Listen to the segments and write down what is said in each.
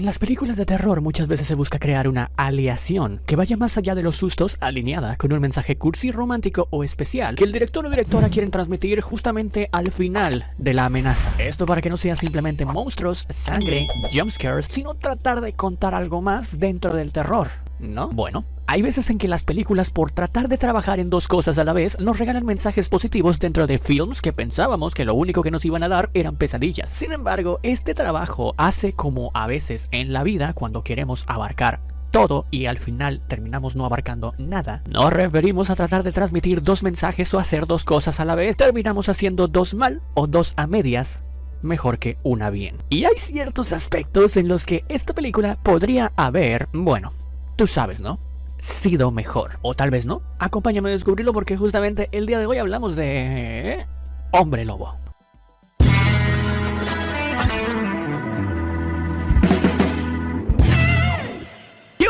En las películas de terror muchas veces se busca crear una aleación que vaya más allá de los sustos, alineada con un mensaje cursi, romántico o especial que el director o directora quieren transmitir justamente al final de la amenaza. Esto para que no sea simplemente monstruos, sangre, jumpscares, sino tratar de contar algo más dentro del terror, ¿no? Bueno, hay veces en que las películas, por tratar de trabajar en dos cosas a la vez, nos regalan mensajes positivos dentro de films que pensábamos que lo único que nos iban a dar eran pesadillas. Sin embargo, este trabajo hace como a veces en la vida cuando queremos abarcar todo y al final terminamos no abarcando nada. Nos referimos a tratar de transmitir dos mensajes o hacer dos cosas a la vez. Terminamos haciendo dos mal o dos a medias mejor que una bien. Y hay ciertos aspectos en los que esta película podría haber, bueno, tú sabes, ¿no?, sido mejor. O tal vez no. Acompáñame a descubrirlo porque justamente el día de hoy hablamos de Hombre Lobo.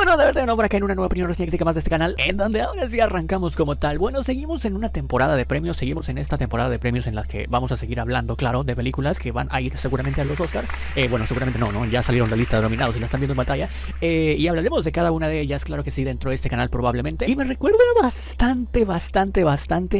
Bueno, de verdad, no, por acá en una nueva opinión recién crítica más de este canal, en donde ahora sí arrancamos como tal. Bueno, seguimos en una temporada de premios, seguimos en esta temporada de premios en las que vamos a seguir hablando, claro, de películas que van a ir seguramente a los Oscar. Bueno, seguramente no, ya salieron la lista de nominados y la están viendo en pantalla. Y hablaremos de cada una de ellas, claro que sí, dentro de este canal probablemente. Y me recuerda bastante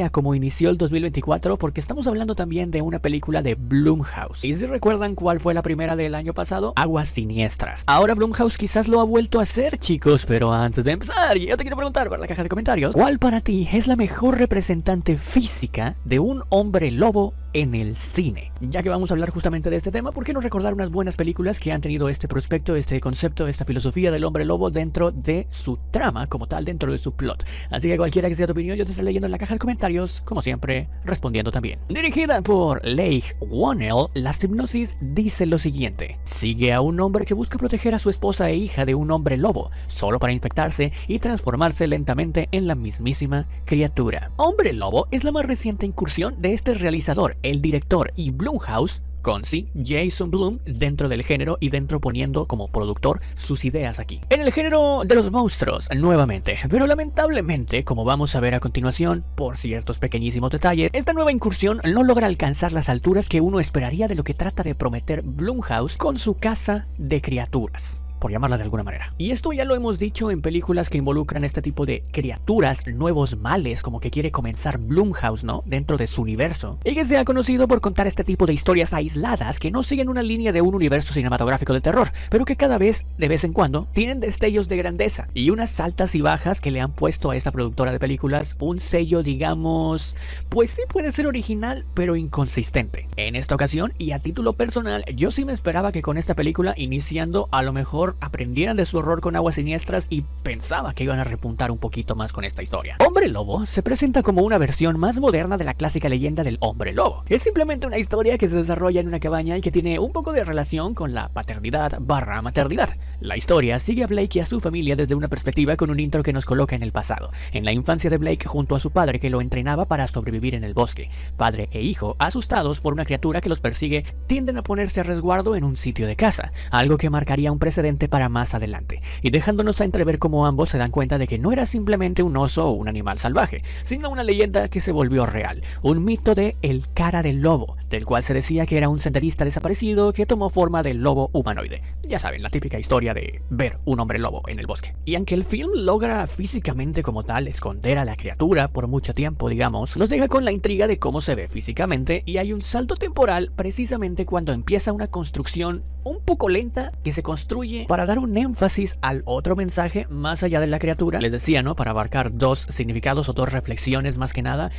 a cómo inició el 2024, porque estamos hablando también de una película de Blumhouse. ¿Y si recuerdan cuál fue la primera del año pasado? Aguas Siniestras. Ahora Blumhouse quizás lo ha vuelto a hacer, chicos, pero antes de empezar, yo te quiero preguntar por la caja de comentarios, ¿cuál para ti es la mejor representante física de un hombre lobo en el cine? Ya que vamos a hablar justamente de este tema, ¿por qué no recordar unas buenas películas que han tenido este prospecto, este concepto, esta filosofía del hombre lobo dentro de su trama, como tal, dentro de su plot? Así que cualquiera que sea tu opinión, yo te estaré leyendo en la caja de comentarios, como siempre, respondiendo también. Dirigida por Leigh Whannell, La Hipnosis dice lo siguiente: sigue a un hombre que busca proteger a su esposa e hija de un hombre lobo, solo para infectarse y transformarse lentamente en la mismísima criatura. Hombre Lobo es la más reciente incursión de este realizador, el director y Blumhouse, con sí, Jason Blum, dentro del género y dentro poniendo como productor sus ideas aquí. En el género de los monstruos, nuevamente, pero lamentablemente, como vamos a ver a continuación, por ciertos pequeñísimos detalles, esta nueva incursión no logra alcanzar las alturas que uno esperaría de lo que trata de prometer Blumhouse con su casa de criaturas, por llamarla de alguna manera. Y esto ya lo hemos dicho en películas que involucran este tipo de criaturas, nuevos males, como que quiere comenzar Blumhouse, ¿no?, dentro de su universo. Y que se ha conocido por contar este tipo de historias aisladas que no siguen una línea de un universo cinematográfico de terror, pero que cada vez, de vez en cuando, tienen destellos de grandeza y unas altas y bajas que le han puesto a esta productora de películas un sello, digamos, pues sí puede ser original, pero inconsistente. En esta ocasión, y a título personal, yo sí me esperaba que con esta película, iniciando, a lo mejor aprendieran de su horror con Aguas Siniestras, y pensaba que iban a repuntar un poquito más con esta historia. Hombre Lobo se presenta como una versión más moderna de la clásica leyenda del hombre lobo. Es simplemente una historia que se desarrolla en una cabaña y que tiene un poco de relación con la paternidad barra maternidad. La historia sigue a Blake y a su familia desde una perspectiva con un intro que nos coloca en el pasado, en la infancia de Blake junto a su padre que lo entrenaba para sobrevivir en el bosque. Padre e hijo, asustados por una criatura que los persigue, tienden a ponerse a resguardo en un sitio de caza, algo que marcaría un precedente para más adelante, y dejándonos a entrever cómo ambos se dan cuenta de que no era simplemente un oso o un animal salvaje, sino una leyenda que se volvió real, un mito de el cara del lobo, del cual se decía que era un senderista desaparecido que tomó forma de lobo humanoide. Ya saben, la típica historia de ver un hombre lobo en el bosque. Y aunque el film logra físicamente como tal esconder a la criatura por mucho tiempo, digamos, nos deja con la intriga de cómo se ve físicamente, y hay un salto temporal precisamente cuando empieza una construcción un poco lenta que se construye para dar un énfasis al otro mensaje más allá de la criatura. Les decía, ¿no?, para abarcar dos significados o dos reflexiones más que nada,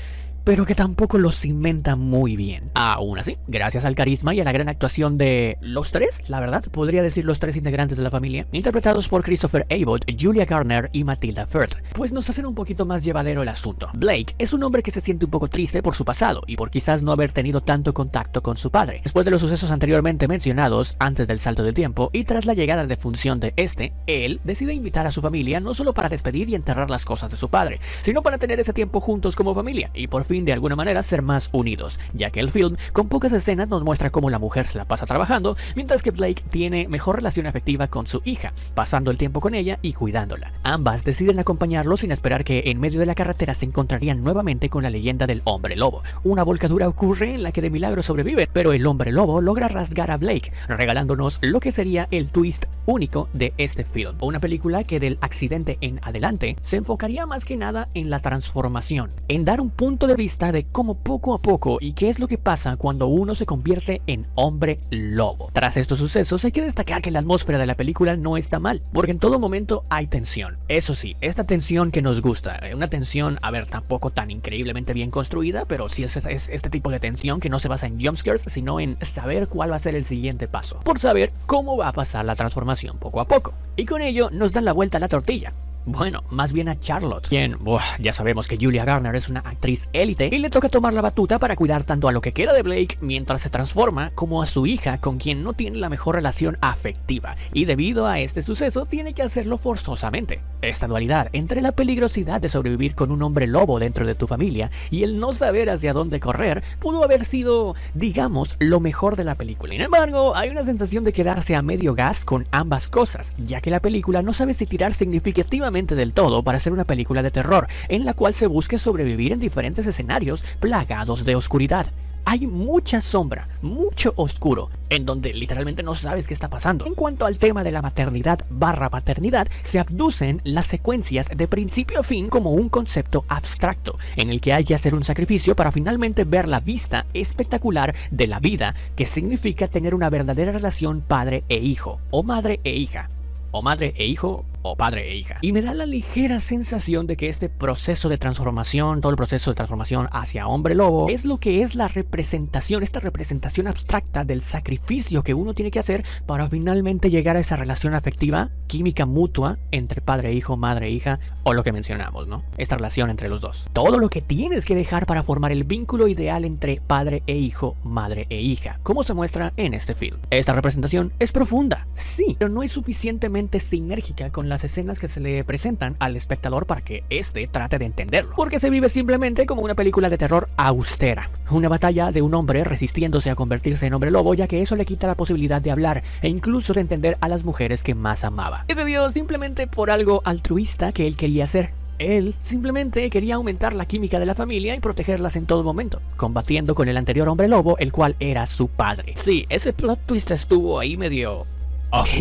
pero que tampoco lo cimenta muy bien. Aún así, gracias al carisma y a la gran actuación de los tres, la verdad, podría decir los tres integrantes de la familia, interpretados por Christopher Abbott, Julia Garner y Matilda Firth, pues nos hacen un poquito más llevadero el asunto. Blake es un hombre que se siente un poco triste por su pasado y por quizás no haber tenido tanto contacto con su padre. Después de los sucesos anteriormente mencionados, antes del salto de tiempo y tras la llegada de función de este, él decide invitar a su familia no solo para despedir y enterrar las cosas de su padre, sino para tener ese tiempo juntos como familia y por fin fin de alguna manera ser más unidos, ya que el film con pocas escenas nos muestra cómo la mujer se la pasa trabajando, mientras que Blake tiene mejor relación afectiva con su hija, pasando el tiempo con ella y cuidándola. Ambas deciden acompañarlo sin esperar que en medio de la carretera se encontrarían nuevamente con la leyenda del hombre lobo. Una volcadura ocurre en la que de milagro sobreviven, pero el hombre lobo logra rasgar a Blake, regalándonos lo que sería el twist único de este film. Una película que del accidente en adelante se enfocaría más que nada en la transformación, en dar un punto de vista de cómo poco a poco y qué es lo que pasa cuando uno se convierte en hombre lobo. Tras estos sucesos hay que destacar que la atmósfera de la película no está mal, porque en todo momento hay tensión. Eso sí, esta tensión que nos gusta, una tensión, a ver, tampoco tan increíblemente bien construida, pero sí es este tipo de tensión que no se basa en jumpscares, sino en saber cuál va a ser el siguiente paso, por saber cómo va a pasar la transformación poco a poco. Y con ello nos dan la vuelta a la tortilla. Bueno, más bien a Charlotte, quien, ya sabemos que Julia Garner es una actriz élite y le toca tomar la batuta para cuidar tanto a lo que queda de Blake mientras se transforma como a su hija, con quien no tiene la mejor relación afectiva, y debido a este suceso tiene que hacerlo forzosamente. Esta dualidad entre la peligrosidad de sobrevivir con un hombre lobo dentro de tu familia y el no saber hacia dónde correr pudo haber sido, digamos, lo mejor de la película. Sin embargo, hay una sensación de quedarse a medio gas con ambas cosas, ya que la película no sabe si tirar significativamente del todo para ser una película de terror, en la cual se busque sobrevivir en diferentes escenarios plagados de oscuridad. Hay mucha sombra, mucho oscuro, en donde literalmente no sabes qué está pasando. En cuanto al tema de la maternidad/paternidad, se abducen las secuencias de principio a fin como un concepto abstracto, en el que hay que hacer un sacrificio para finalmente ver la vista espectacular de la vida, que significa tener una verdadera relación padre e hijo, o madre e hija, o madre e hijo, o padre e hija. Y me da la ligera sensación de que este proceso de transformación, todo el proceso de transformación hacia hombre lobo, es lo que es la representación, esta representación abstracta del sacrificio que uno tiene que hacer para finalmente llegar a esa relación afectiva, química mutua, entre padre e hijo, madre e hija, o lo que mencionamos, ¿no? Esta relación entre los dos. Todo lo que tienes que dejar para formar el vínculo ideal entre padre e hijo, madre e hija, como se muestra en este film. Esta representación es profunda, sí, pero no es suficientemente sinérgica con las escenas que se le presentan al espectador para que éste trate de entenderlo, porque se vive simplemente como una película de terror austera, una batalla de un hombre resistiéndose a convertirse en hombre lobo, ya que eso le quita la posibilidad de hablar e incluso de entender a las mujeres que más amaba. Ese dio simplemente por algo altruista que él quería hacer. Él simplemente quería aumentar la química de la familia y protegerlas en todo momento, combatiendo con el anterior hombre lobo, el cual era su padre. Sí, ese plot twist estuvo ahí medio...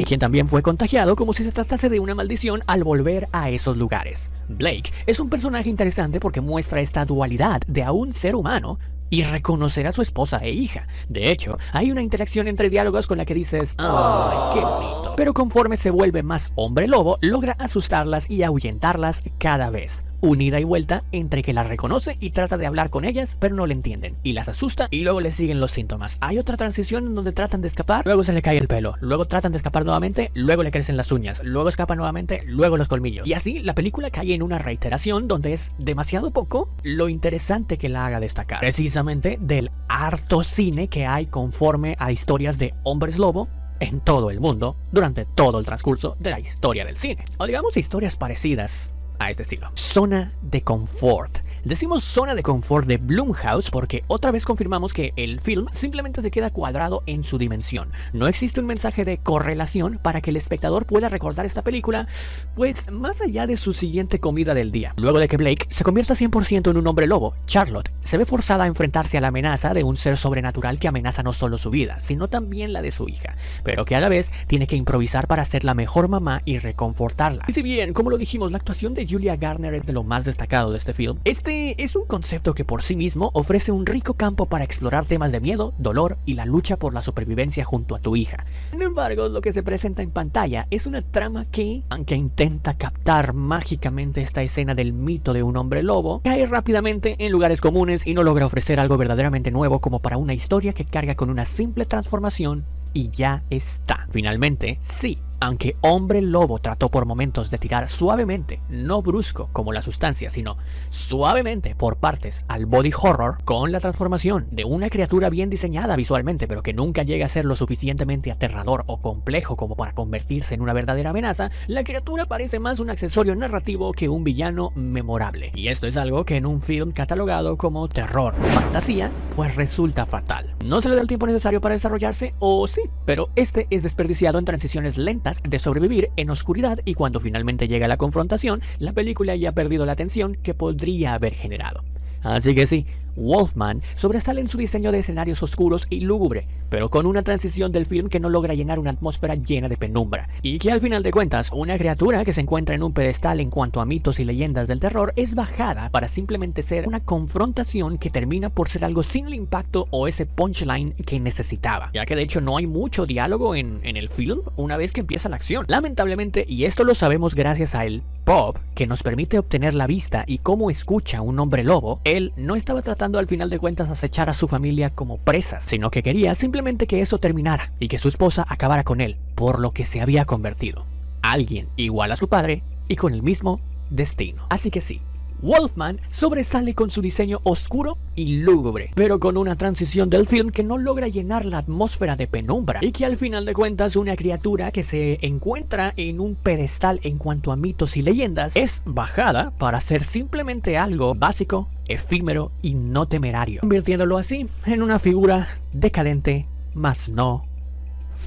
quien también fue contagiado como si se tratase de una maldición al volver a esos lugares. Blake es un personaje interesante porque muestra esta dualidad de a un ser humano y reconocer a su esposa e hija. De hecho, hay una interacción entre diálogos con la que dices, ¡ay, qué bonito! Pero conforme se vuelve más hombre lobo, logra asustarlas y ahuyentarlas cada vez. Unida y vuelta entre que las reconoce y trata de hablar con ellas, pero no le entienden, y las asusta y luego le siguen los síntomas. Hay otra transición en donde tratan de escapar, luego se le cae el pelo, luego tratan de escapar nuevamente, luego le crecen las uñas, luego escapa nuevamente, luego los colmillos. Y así la película cae en una reiteración donde es demasiado poco lo interesante que la haga destacar, precisamente del harto cine que hay conforme a historias de hombres lobo en todo el mundo durante todo el transcurso de la historia del cine, o digamos historias parecidas a este estilo. Zona de confort. Decimos zona de confort de Blumhouse porque otra vez confirmamos que el film simplemente se queda cuadrado en su dimensión. No existe un mensaje de correlación para que el espectador pueda recordar esta película, pues más allá de su siguiente comida del día. Luego de que Blake se convierta 100% en un hombre lobo, Charlotte se ve forzada a enfrentarse a la amenaza de un ser sobrenatural que amenaza no solo su vida, sino también la de su hija, pero que a la vez tiene que improvisar para ser la mejor mamá y reconfortarla. Y si bien, como lo dijimos, la actuación de Julia Garner es de lo más destacado de este film, este es un concepto que por sí mismo ofrece un rico campo para explorar temas de miedo, dolor y la lucha por la supervivencia junto a tu hija. Sin embargo, lo que se presenta en pantalla es una trama que, aunque intenta captar mágicamente esta escena del mito de un hombre lobo, cae rápidamente en lugares comunes y no logra ofrecer algo verdaderamente nuevo como para una historia que carga con una simple transformación y ya está. Finalmente, sí, Aunque Hombre Lobo trató por momentos de tirar suavemente, no brusco como la sustancia, sino suavemente por partes al body horror, con la transformación de una criatura bien diseñada visualmente, pero que nunca llega a ser lo suficientemente aterrador o complejo como para convertirse en una verdadera amenaza, la criatura parece más un accesorio narrativo que un villano memorable. Y esto es algo que en un film catalogado como terror o fantasía, pues resulta fatal. No se le da el tiempo necesario para desarrollarse, o sí, pero este es desperdiciado en transiciones lentas de sobrevivir en oscuridad, y cuando finalmente llega la confrontación, la película ya ha perdido la tensión que podría haber generado. Así que sí, Wolfman sobresale en su diseño de escenarios oscuros y lúgubre, pero con una transición del film que no logra llenar una atmósfera llena de penumbra, y que al final de cuentas, una criatura que se encuentra en un pedestal en cuanto a mitos y leyendas del terror es bajada para simplemente ser una confrontación que termina por ser algo sin el impacto o ese punchline que necesitaba, ya que de hecho no hay mucho diálogo en el film una vez que empieza la acción. Lamentablemente, y esto lo sabemos gracias a el pop que nos permite obtener la vista y cómo escucha un hombre lobo, él no estaba tratando al final de cuentas acechar a su familia como presas, sino que quería simplemente que eso terminara y que su esposa acabara con él, por lo que se había convertido. Alguien igual a su padre y con el mismo destino. Así que sí, Wolfman sobresale con su diseño oscuro y lúgubre, pero con una transición del film que no logra llenar la atmósfera de penumbra, y que al final de cuentas una criatura que se encuentra en un pedestal en cuanto a mitos y leyendas es bajada para ser simplemente algo básico, efímero y no temerario, convirtiéndolo así en una figura decadente, más no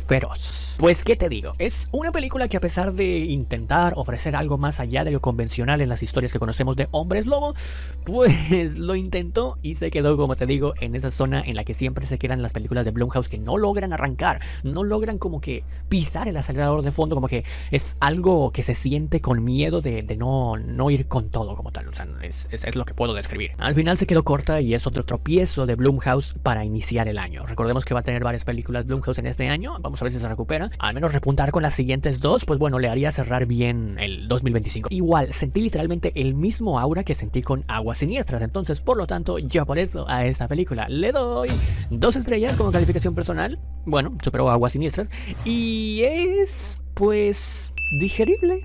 feroz. Pues qué te digo, es una película que a pesar de intentar ofrecer algo más allá de lo convencional en las historias que conocemos de hombres lobo, pues lo intentó y se quedó, como te digo, en esa zona en la que siempre se quedan las películas de Blumhouse, que no logran arrancar, no logran como que pisar el acelerador de fondo, como que es algo que se siente con miedo de no ir con todo como tal. O sea, es lo que puedo describir. Al final se quedó corta y es otro tropiezo de Blumhouse para iniciar el año. Recordemos que va a tener varias películas Blumhouse en este año, vamos a ver si se recupera. Al menos repuntar con las siguientes dos, pues bueno, le haría cerrar bien el 2025. Igual, sentí literalmente el mismo aura que sentí con Aguas Siniestras. Entonces, por lo tanto, yo por eso a esta película le doy 2 estrellas como calificación personal. Bueno, superó a Aguas Siniestras. Y es, pues, digerible.